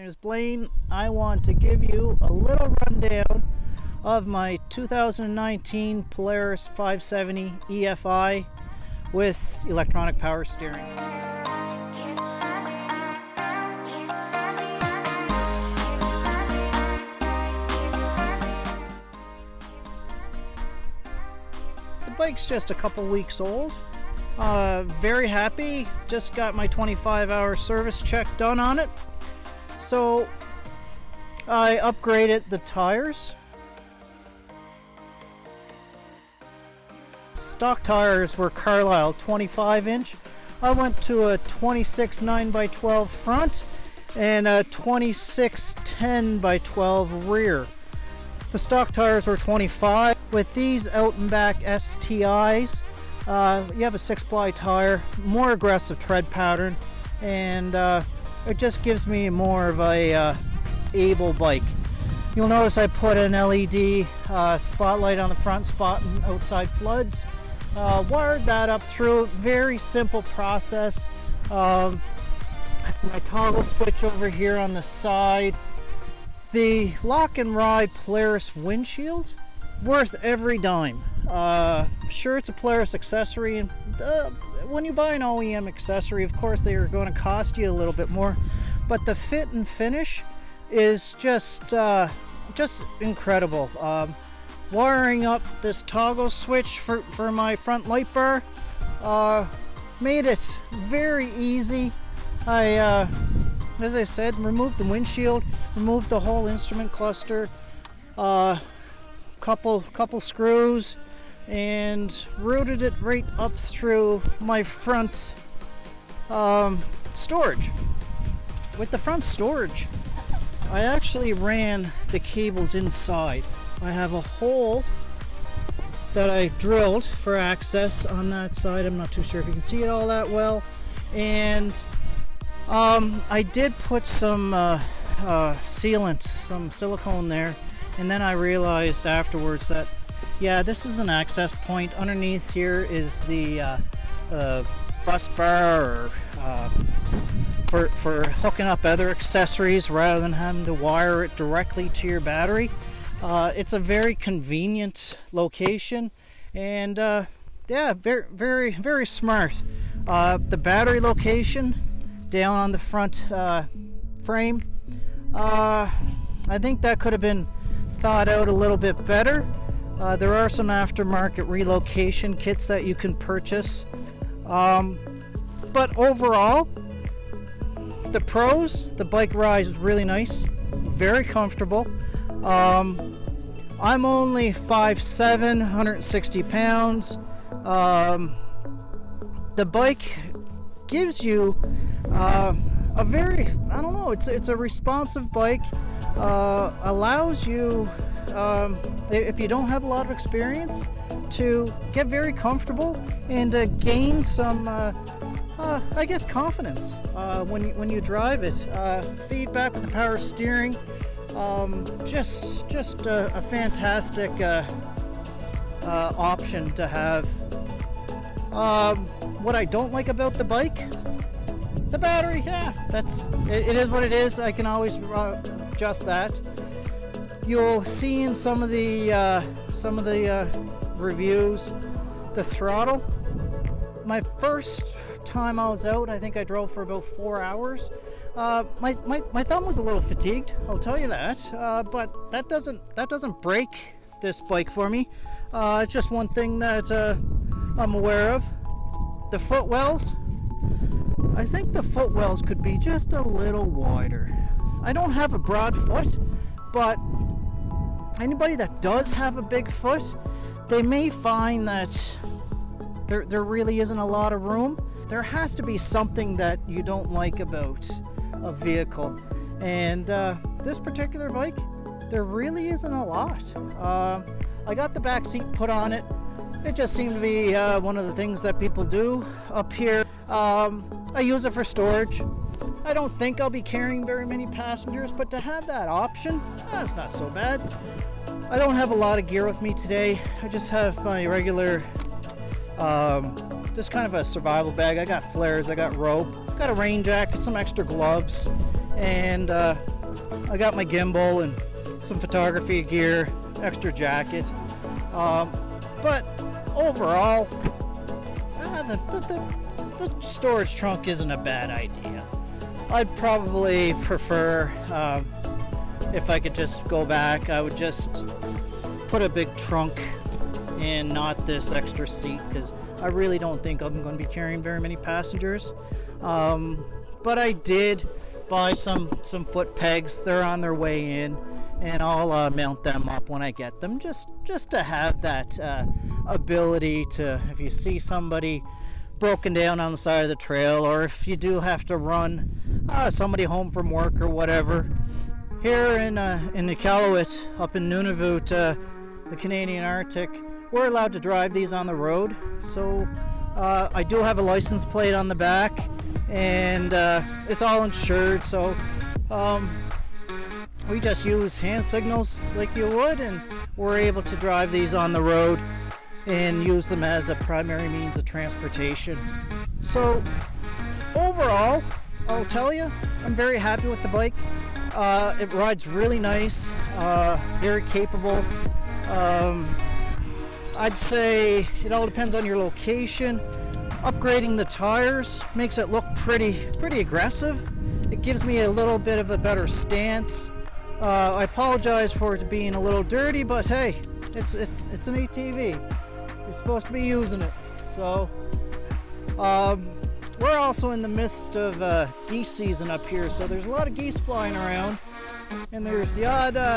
is Blaine. I want to give you a little rundown of my 2019 Polaris 570 EFI with electronic power steering. The bike's just a couple weeks old. Very happy. Just got my 25-hour service check done on it. So I upgraded the tires. Stock tires were Carlisle 25-inch. I went to a 26 9x12 front and a 26 10x12 rear. The stock tires were 25. With these out and back STIs, you have a 6-ply tire, more aggressive tread pattern, and it just gives me more of a able bike. You'll notice I put an LED spotlight on the front, spotting outside floods. Wired that up through. Very simple process. My toggle switch over here on the side. The lock and ride Polaris windshield, worth every dime. Sure, it's a Polaris accessory, and when you buy an OEM accessory, of course they are going to cost you a little bit more, but the fit and finish is just incredible. Wiring up this toggle switch for my front light bar made it very easy. As I said, removed the windshield, removed the whole instrument cluster, couple screws, and routed it right up through my front storage. With the front storage, I actually ran the cables inside. I have a hole that I drilled for access on that side. I'm not too sure if you can see it all that well. And I did put some sealant, some silicone there, and then I realized afterwards that, yeah, this is an access point. Underneath here is the bus bar, or for hooking up other accessories rather than having to wire it directly to your battery. It's a very convenient location, and yeah, very, very smart. The battery location down on the front frame, I think that could have been thought out a little bit better. There are some aftermarket relocation kits that you can purchase, but overall, the pros, the bike ride is really nice, very comfortable. I'm only 5'7", 160 pounds. The bike gives you a very, I don't know, it's a responsive bike. Allows you, if you don't have a lot of experience, to get very comfortable and gain some I guess confidence when you drive it. Feedback with the power steering, just a fantastic option to have. What I don't like about the bike, the battery, yeah, it is what it is. I can always adjust that. You'll see in some of the reviews, the throttle. My first time I was out, I think I drove for about 4 hours. My thumb was a little fatigued, I'll tell you that. But that doesn't break this bike for me. It's just one thing that I'm aware of. The footwells. I think the footwells could be just a little wider. I don't have a broad foot, but anybody that does have a big foot, they may find that there really isn't a lot of room. There has to be something that you don't like about a vehicle, and this particular bike, there really isn't a lot. I got the back seat put on it. It just seemed to be one of the things that people do up here. I use it for storage. I don't think I'll be carrying very many passengers, but to have that option, that's not so bad. I don't have a lot of gear with me today. I just have my regular, just kind of a survival bag. I got flares, I got rope, got a rain jacket, some extra gloves, and I got my gimbal and some photography gear, extra jacket. But overall, the storage trunk isn't a bad idea. I'd probably prefer, if I could just go back, I would just put a big trunk and not this extra seat, because I really don't think I'm going to be carrying very many passengers. But I did buy some foot pegs. They're on their way in, and I'll mount them up when I get them, just to have that ability to, if you see somebody broken down on the side of the trail, or if you do have to run somebody home from work or whatever. Here in Iqaluit, up in Nunavut, the Canadian Arctic, we're allowed to drive these on the road. So I do have a license plate on the back, and it's all insured. So we just use hand signals like you would, and we're able to drive these on the road and use them as a primary means of transportation. So overall, I'll tell you, I'm very happy with the bike. It rides really nice, very capable. I'd say it all depends on your location. Upgrading the tires makes it look pretty aggressive. It gives me a little bit of a better stance. I apologize for it being a little dirty, but hey, it's an ATV. You're supposed to be using it. So we're also in the midst of geese season up here, so there's a lot of geese flying around, and there's the odd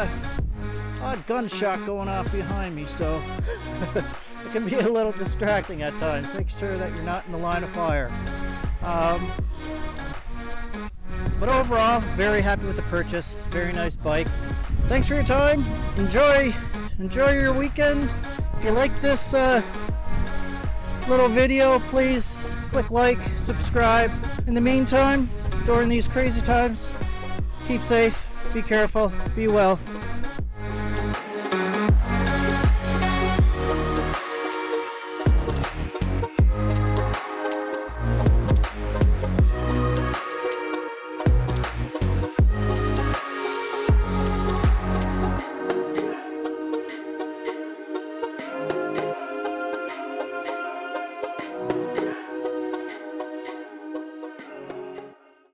gunshot going off behind me, so it can be a little distracting at times. Make sure that you're not in the line of fire. But overall, very happy with the purchase. Very nice bike. Thanks for your time. Enjoy your weekend. If you like this little video, please click like, subscribe. In the meantime, during these crazy times, keep safe, be careful, be well.